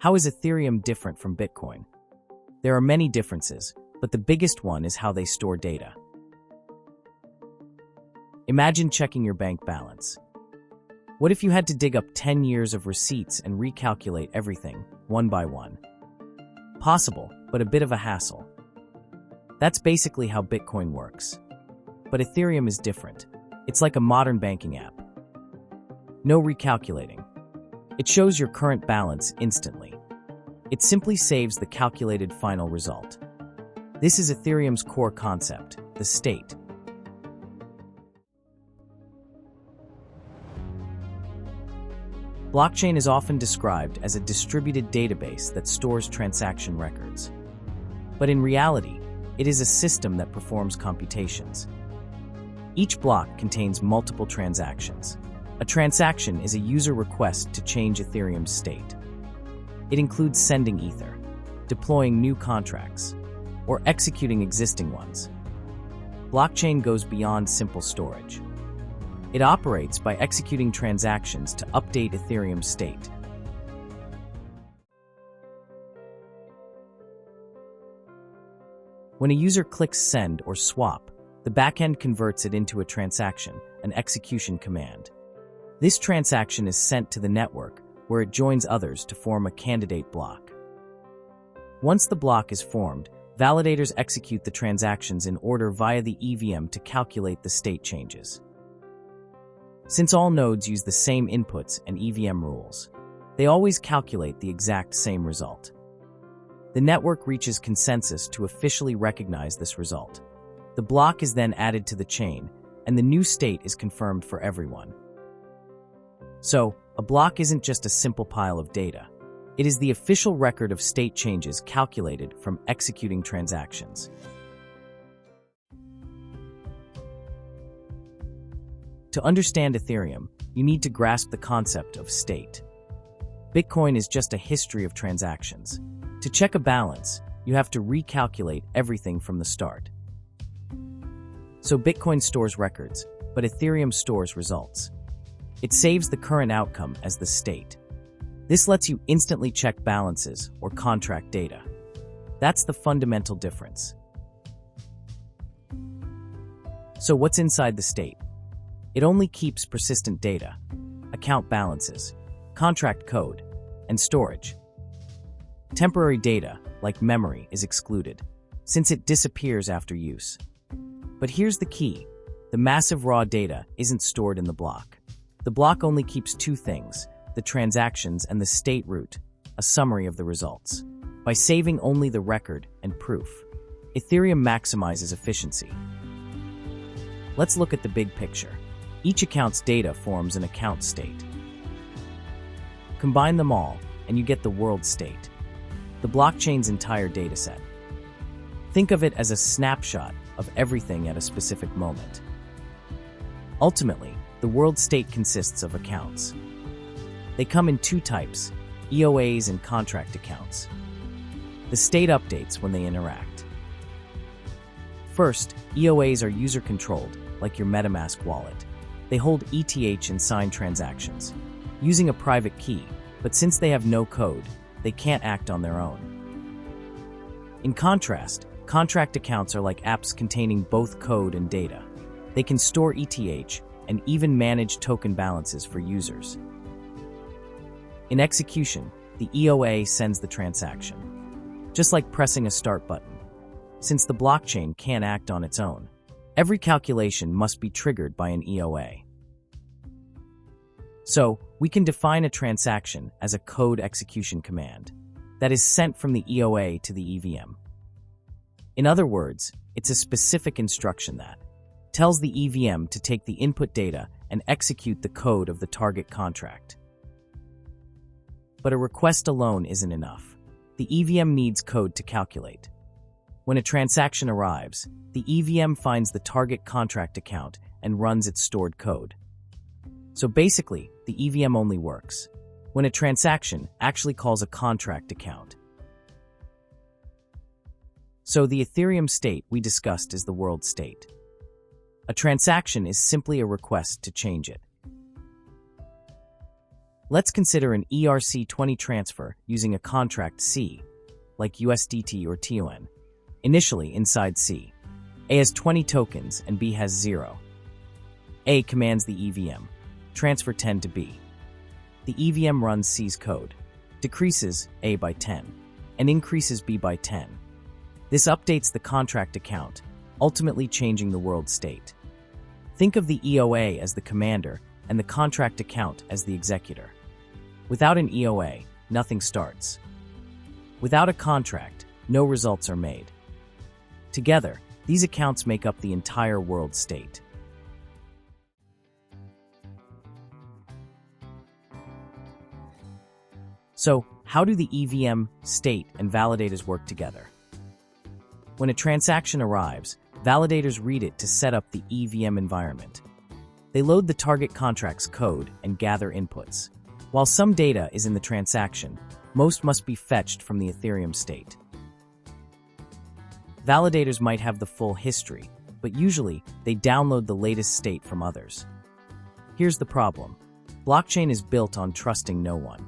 How is Ethereum different from Bitcoin? There are many differences, but the biggest one is how they store data. Imagine checking your bank balance. What if you had to dig up 10 years of receipts and recalculate everything, one by one? Possible, but a bit of a hassle. That's basically how Bitcoin works. But Ethereum is different. It's like a modern banking app. No recalculating. It shows your current balance instantly. It simply saves the calculated final result. This is Ethereum's core concept, the state. Blockchain is often described as a distributed database that stores transaction records. But in reality, it is a system that performs computations. Each block contains multiple transactions. A transaction is a user request to change Ethereum's state. It includes sending Ether, deploying new contracts, or executing existing ones. Blockchain goes beyond simple storage. It operates by executing transactions to update Ethereum's state. When a user clicks send or swap, the backend converts it into a transaction, an execution command. This transaction is sent to the network, where it joins others to form a candidate block. Once the block is formed, validators execute the transactions in order via the EVM to calculate the state changes. Since all nodes use the same inputs and EVM rules, they always calculate the exact same result. The network reaches consensus to officially recognize this result. The block is then added to the chain, and the new state is confirmed for everyone. So, a block isn't just a simple pile of data. It is the official record of state changes calculated from executing transactions. To understand Ethereum, you need to grasp the concept of state. Bitcoin is just a history of transactions. To check a balance, you have to recalculate everything from the start. So Bitcoin stores records, but Ethereum stores results. It saves the current outcome as the state. This lets you instantly check balances or contract data. That's the fundamental difference. So what's inside the state? It only keeps persistent data, account balances, contract code, and storage. Temporary data, like memory, is excluded, since it disappears after use. But here's the key. The massive raw data isn't stored in the block. The block only keeps two things, the transactions and the state root, a summary of the results. By saving only the record and proof, Ethereum maximizes efficiency. Let's look at the big picture. Each account's data forms an account state. Combine them all, and you get the world state, the blockchain's entire dataset. Think of it as a snapshot of everything at a specific moment. Ultimately, the world state consists of accounts. They come in two types, EOAs and contract accounts. The state updates when they interact. First, EOAs are user-controlled, like your MetaMask wallet. They hold ETH and sign transactions, using a private key, but since they have no code, they can't act on their own. In contrast, contract accounts are like apps containing both code and data. They can store ETH and even manage token balances for users. In execution, the EOA sends the transaction, just like pressing a start button. Since the blockchain can't act on its own, every calculation must be triggered by an EOA. So, we can define a transaction as a code execution command that is sent from the EOA to the EVM. In other words, it's a specific instruction that tells the EVM to take the input data and execute the code of the target contract. But a request alone isn't enough. The EVM needs code to calculate. When a transaction arrives, the EVM finds the target contract account and runs its stored code. So basically, the EVM only works when a transaction actually calls a contract account. So the Ethereum state we discussed is the world state. A transaction is simply a request to change it. Let's consider an ERC20 transfer using a contract C, like USDT or TON. Initially, inside C, A has 20 tokens and B has 0. A commands the EVM, transfer 10 to B. The EVM runs C's code, decreases A by 10, and increases B by 10. This updates the contract account, ultimately changing the world state. Think of the EOA as the commander and the contract account as the executor. Without an EOA, nothing starts. Without a contract, no results are made. Together, these accounts make up the entire world state. So, how do the EVM, state, and validators work together? When a transaction arrives, validators read it to set up the EVM environment. They load the target contract's code and gather inputs. While some data is in the transaction, most must be fetched from the Ethereum state. Validators might have the full history, but usually they download the latest state from others. Here's the problem. Blockchain is built on trusting no one.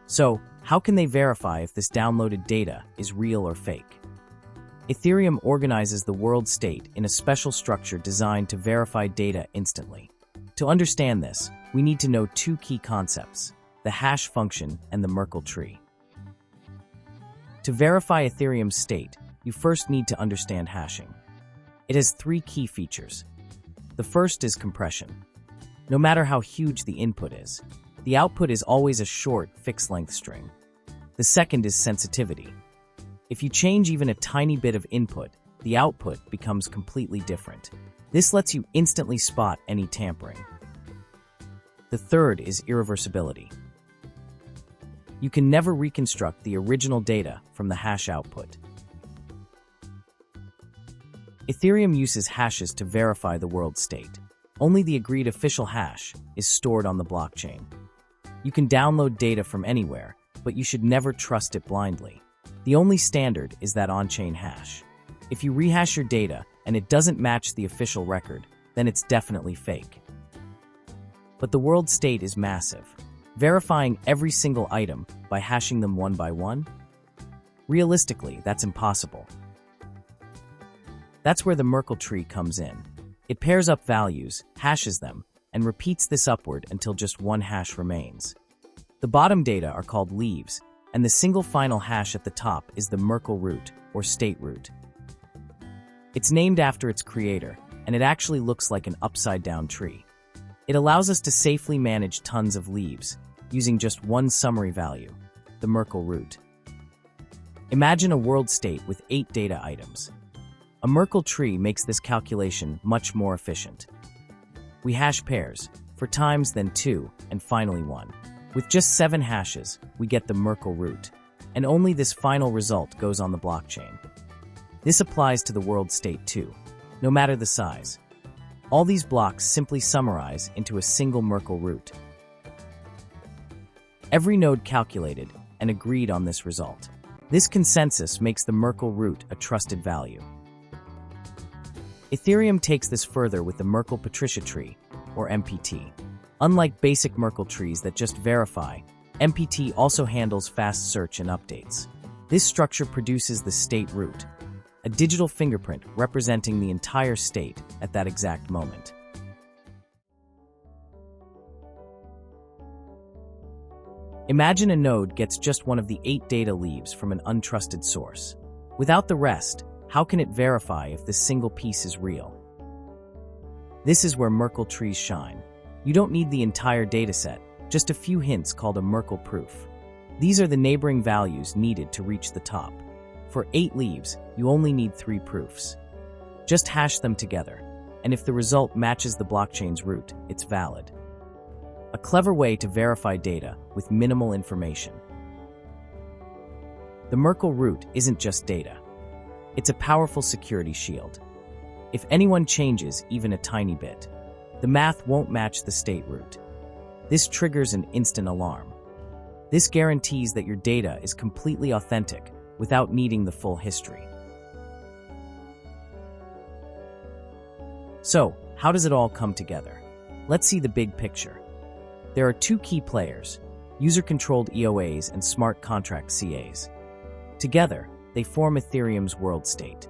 So, how can they verify if this downloaded data is real or fake? Ethereum organizes the world state in a special structure designed to verify data instantly. To understand this, we need to know two key concepts: the hash function and the Merkle tree. To verify Ethereum's state, you first need to understand hashing. It has three key features. The first is compression. No matter how huge the input is, the output is always a short, fixed-length string. The second is sensitivity. If you change even a tiny bit of input, the output becomes completely different. This lets you instantly spot any tampering. The third is irreversibility. You can never reconstruct the original data from the hash output. Ethereum uses hashes to verify the world state. Only the agreed official hash is stored on the blockchain. You can download data from anywhere, but you should never trust it blindly. The only standard is that on-chain hash. If you rehash your data and it doesn't match the official record, then it's definitely fake. But the world state is massive. Verifying every single item by hashing them one by one? Realistically, that's impossible. That's where the Merkle tree comes in. It pairs up values, hashes them, and repeats this upward until just one hash remains. The bottom data are called leaves, and the single final hash at the top is the Merkle root, or state root. It's named after its creator, and it actually looks like an upside-down tree. It allows us to safely manage tons of leaves, using just one summary value, the Merkle root. Imagine a world state with 8 data items. A Merkle tree makes this calculation much more efficient. We hash pairs, for times then 2, and finally 1. With just 7 hashes, we get the Merkle root, and only this final result goes on the blockchain. This applies to the world state too, no matter the size. All these blocks simply summarize into a single Merkle root. Every node calculated and agreed on this result. This consensus makes the Merkle root a trusted value. Ethereum takes this further with the Merkle Patricia tree, or MPT. Unlike basic Merkle trees that just verify, MPT also handles fast search and updates. This structure produces the state root, a digital fingerprint representing the entire state at that exact moment. Imagine a node gets just one of the 8 data leaves from an untrusted source. Without the rest, how can it verify if this single piece is real? This is where Merkle trees shine. You don't need the entire dataset, just a few hints called a Merkle proof. These are the neighboring values needed to reach the top. For 8 leaves, you only need 3 proofs. Just hash them together, and if the result matches the blockchain's root, it's valid. A clever way to verify data with minimal information. The Merkle root isn't just data. It's a powerful security shield. If anyone changes even a tiny bit, the math won't match the state root. This triggers an instant alarm. This guarantees that your data is completely authentic without needing the full history. So, how does it all come together? Let's see the big picture. There are 2 key players, user-controlled EOAs and smart contract CAs. Together, they form Ethereum's world state.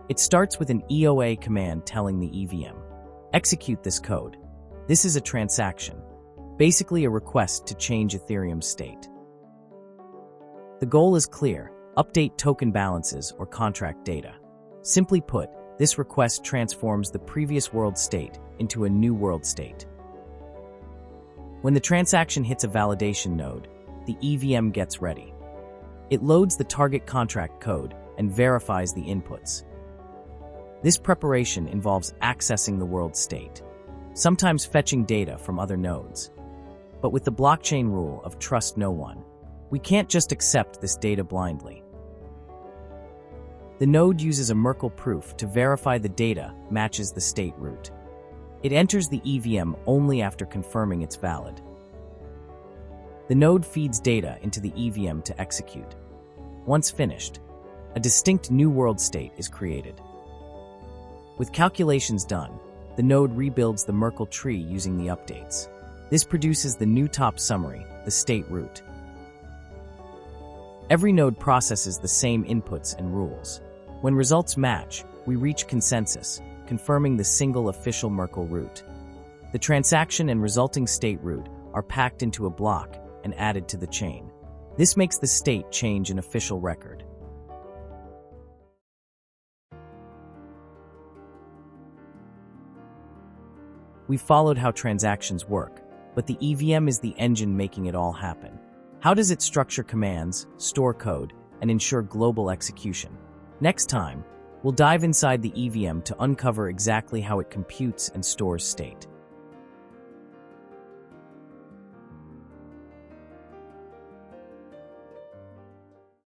It starts with an EOA command telling the EVM, execute this code. This is a transaction, basically a request to change Ethereum state. The goal is clear: update token balances or contract data. Simply put, this request transforms the previous world state into a new world state. When the transaction hits a validation node, the EVM gets ready. It loads the target contract code and verifies the inputs. This preparation involves accessing the world state, sometimes fetching data from other nodes. But with the blockchain rule of trust no one, we can't just accept this data blindly. The node uses a Merkle proof to verify the data matches the state root. It enters the EVM only after confirming it's valid. The node feeds data into the EVM to execute. Once finished, a distinct new world state is created. With calculations done, the node rebuilds the Merkle tree using the updates. This produces the new top summary, the state root. Every node processes the same inputs and rules. When results match, we reach consensus, confirming the single official Merkle root. The transaction and resulting state root are packed into a block and added to the chain. This makes the state change an official record. We've followed how transactions work, but the EVM is the engine making it all happen. How does it structure commands, store code, and ensure global execution? Next time, we'll dive inside the EVM to uncover exactly how it computes and stores state.